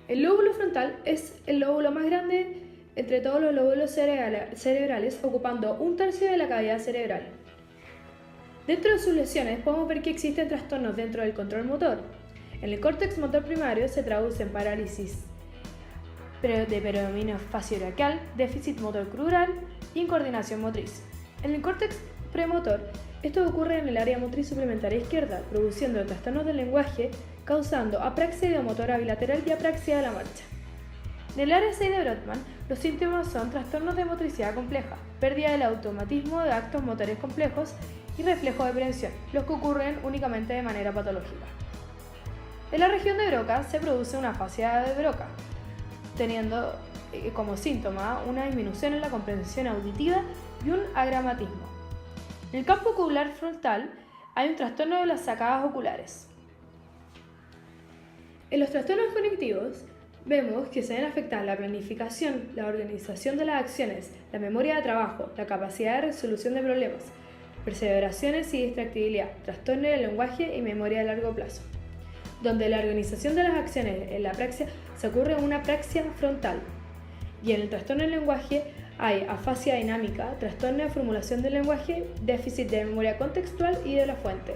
El lóbulo frontal es el lóbulo más grande entre todos los lóbulos cerebrales, ocupando un tercio de la cavidad cerebral. Dentro de sus lesiones podemos ver que existen trastornos dentro del control motor. En el córtex motor primario se traduce en parálisis de predominio faciorraquial, déficit motor crural y incoordinación motriz. En el córtex premotor, esto ocurre en el área motriz suplementaria izquierda, produciendo trastornos del lenguaje, causando apraxia ideomotora bilateral y apraxia de la marcha. En el área 6 de Brodmann, los síntomas son trastornos de motricidad compleja, pérdida del automatismo de actos motores complejos y reflejo de prevención, los que ocurren únicamente de manera patológica. En la región de Broca se produce una afasia de Broca, teniendo como síntoma una disminución en la comprensión auditiva y un agramatismo. En el campo ocular frontal hay un trastorno de las sacadas oculares. En los trastornos cognitivos vemos que se ven afectadas la planificación, la organización de las acciones, la memoria de trabajo, la capacidad de resolución de problemas, perseveraciones y distractibilidad, trastorno del lenguaje y memoria de largo plazo. Donde la organización de las acciones en la apraxia se ocurre en una apraxia frontal. Y en el trastorno del lenguaje hay afasia dinámica, trastorno de formulación del lenguaje, déficit de memoria contextual y de la fuente,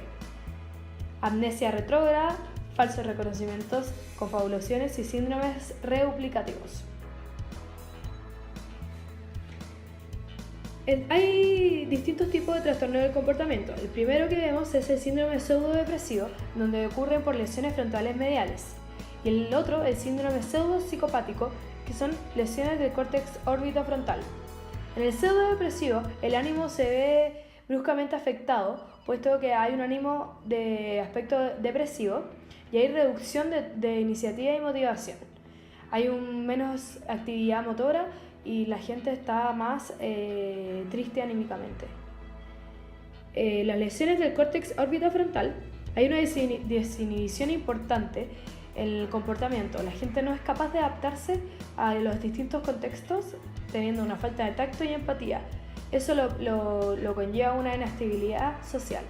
amnesia retrógrada, falsos reconocimientos, confabulaciones y síndromes reduplicativos. Hay distintos tipos de trastornos del comportamiento. El primero que vemos es el síndrome pseudodepresivo, donde ocurren por lesiones frontales mediales. Y el otro, el síndrome pseudopsicopático, que son lesiones del córtex órbitofrontal. En el pseudodepresivo, el ánimo se ve bruscamente afectado, puesto que hay un ánimo de aspecto depresivo y hay reducción de iniciativa y motivación. Hay menos actividad motora y la gente está más triste anímicamente. Las lesiones del córtex órbitofrontal, hay una desinhibición importante en el comportamiento. La gente no es capaz de adaptarse a los distintos contextos, teniendo una falta de tacto y empatía. Eso lo conlleva una inestabilidad social.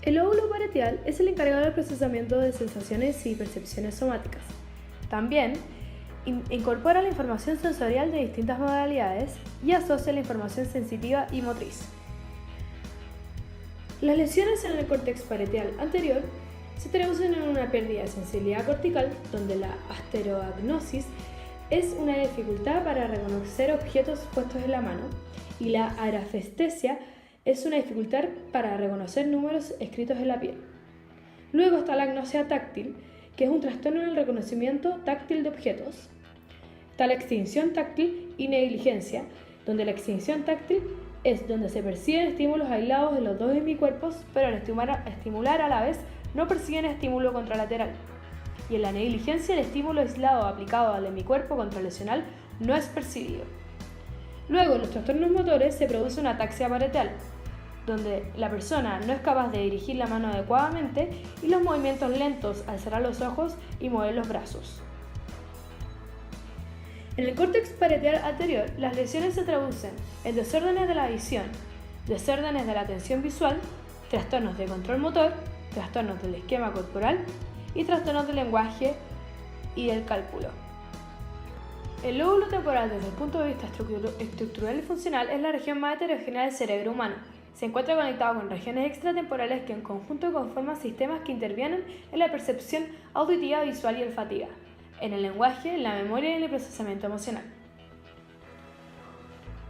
El lóbulo parietal es el encargado del procesamiento de sensaciones y percepciones somáticas. También incorpora la información sensorial de distintas modalidades y asocia la información sensitiva y motriz. Las lesiones en el córtex parietal anterior se traducen en una pérdida de sensibilidad cortical, donde la asteroagnosis es una dificultad para reconocer objetos puestos en la mano, y la arafestesia es una dificultad para reconocer números escritos en la piel. Luego está la agnosia táctil, que es un trastorno en el reconocimiento táctil de objetos. Está la extinción táctil y negligencia, donde la extinción táctil es donde se perciben estímulos aislados de los dos hemicuerpos, pero al estimular a la vez no persiguen estímulo contralateral. Y en la negligencia el estímulo aislado aplicado al hemicuerpo contralesional no es percibido. Luego, en los trastornos motores se produce una ataxia parietal, donde la persona no es capaz de dirigir la mano adecuadamente y los movimientos lentos al cerrar los ojos y mover los brazos. En el córtex parietal anterior, las lesiones se traducen en desórdenes de la visión, desórdenes de la atención visual, trastornos de control motor, trastornos del esquema corporal y trastornos del lenguaje y del cálculo. El lóbulo temporal, desde el punto de vista estructural y funcional, es la región más heterogénea del cerebro humano. Se encuentra conectado con regiones extratemporales que en conjunto conforman sistemas que intervienen en la percepción auditiva, visual y olfativa, en el lenguaje, en la memoria y en el procesamiento emocional.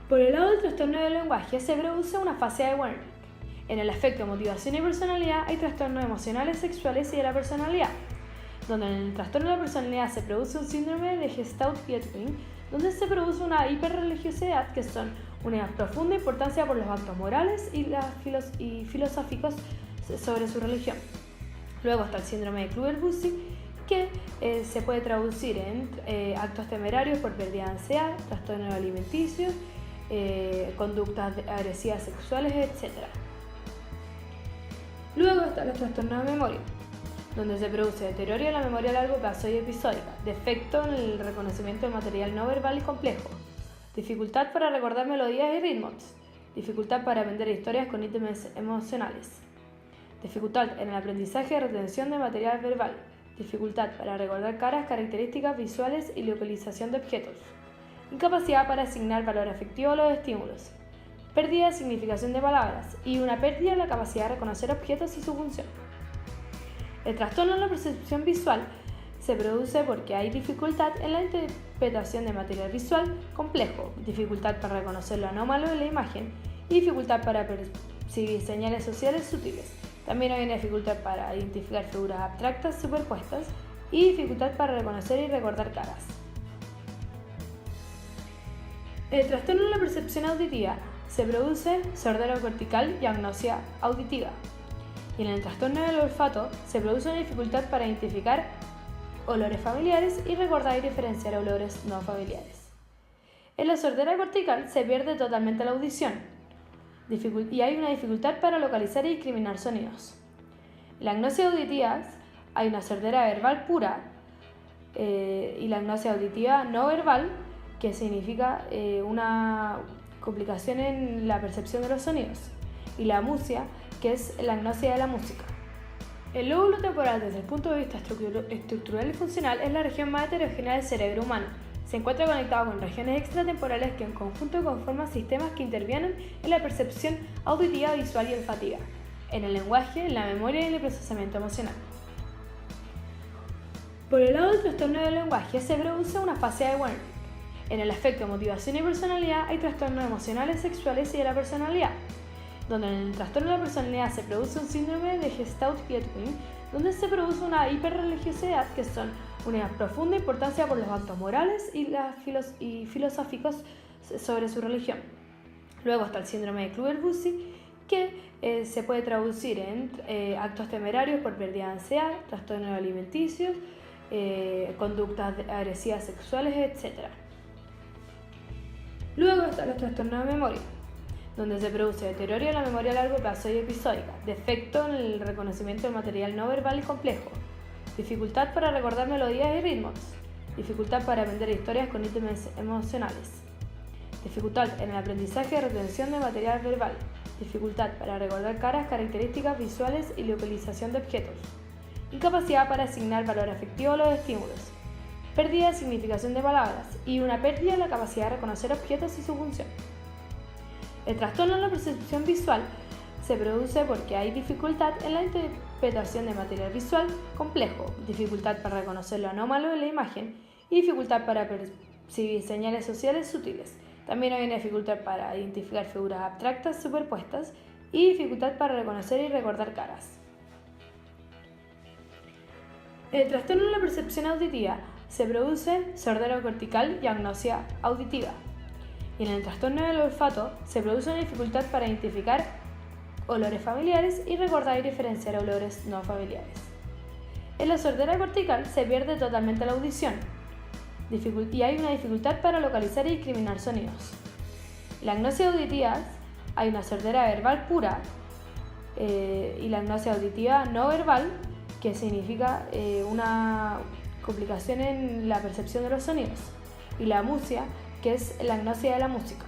Por el lado del trastorno del lenguaje se produce una fase de Wernicke. En el afecto, motivación y personalidad hay trastornos emocionales, sexuales y de la personalidad, donde en el trastorno de la personalidad se produce un síndrome de Gestalt-Getwin, donde se produce una hiperreligiosidad, que son una profunda importancia por los actos morales y filosóficos sobre su religión. Luego está el síndrome de Kluger-Bucy, que se puede traducir en actos temerarios por pérdida de ansiedad, trastornos alimenticios, conductas agresivas sexuales, etc. Luego están los trastornos de memoria, donde se produce deterioro de la memoria a largo plazo y episódica, defecto en el reconocimiento del material no verbal y complejo, dificultad para recordar melodías y ritmos, dificultad para aprender historias con ítems emocionales, dificultad en el aprendizaje y retención de material verbal, dificultad para recordar caras, características visuales y localización de objetos, incapacidad para asignar valor afectivo a los estímulos, pérdida de significación de palabras y una pérdida de la capacidad de reconocer objetos y su función. El trastorno en la percepción visual se produce porque hay dificultad en la interpretación de material visual complejo, dificultad para reconocer lo anómalo de la imagen y dificultad para percibir señales sociales sutiles. También hay una dificultad para identificar figuras abstractas superpuestas y dificultad para reconocer y recordar caras. El trastorno en la percepción auditiva se produce sordera cortical y agnosia auditiva. Y en el trastorno del olfato se produce una dificultad para identificar olores familiares y recordar y diferenciar olores no familiares. En la sordera cortical se pierde totalmente la audición y hay una dificultad para localizar y discriminar sonidos. En la agnosia auditiva hay una sordera verbal pura y la agnosia auditiva no verbal, que significa una complicación en la percepción de los sonidos, y la amusia, que es la agnosia de la música. El lóbulo temporal, desde el punto de vista estructural y funcional, es la región más heterogénea del cerebro humano. Se encuentra conectado con regiones extratemporales que en conjunto conforman sistemas que intervienen en la percepción auditiva, visual y olfativa, en el lenguaje, en la memoria y en el procesamiento emocional. Por el lado del trastorno del lenguaje se produce una fase de Wernicke. En el aspecto de motivación y personalidad hay trastornos emocionales, sexuales y de la personalidad, donde en el trastorno de la personalidad se produce un síndrome de Gestalt-Pietwin, donde se produce una hiperreligiosidad, que son una profunda importancia por los actos morales y filosóficos sobre su religión. Luego está el síndrome de Kluver-Bucy, que se puede traducir en actos temerarios por pérdida de ansiedad, trastornos alimenticios, conductas agresivas sexuales, etc. Luego están los trastornos de memoria, donde se produce deterioro de la memoria a largo plazo y episódica, defecto en el reconocimiento del material no verbal y complejo, dificultad para recordar melodías y ritmos, dificultad para aprender historias con ítems emocionales, dificultad en el aprendizaje y retención de material verbal, dificultad para recordar caras, características visuales y localización de objetos, incapacidad para asignar valor afectivo a los estímulos, pérdida de significación de palabras y una pérdida de la capacidad de reconocer objetos y su función. El trastorno en la percepción visual se produce porque hay dificultad en la interpretación de material visual complejo, dificultad para reconocer lo anómalo de la imagen y dificultad para percibir señales sociales sutiles. También hay una dificultad para identificar figuras abstractas superpuestas y dificultad para reconocer y recordar caras. El trastorno en la percepción auditiva se produce sordera cortical y agnosia auditiva. Y en el trastorno del olfato se produce una dificultad para identificar olores familiares y recordar y diferenciar olores no familiares. En la sordera cortical se pierde totalmente la audición y hay una dificultad para localizar y discriminar sonidos. En la agnosia auditiva hay una sordera verbal pura y la agnosia auditiva no verbal, que significa una complicación en la percepción de los sonidos, y la amusia, que es la agnosia de la música.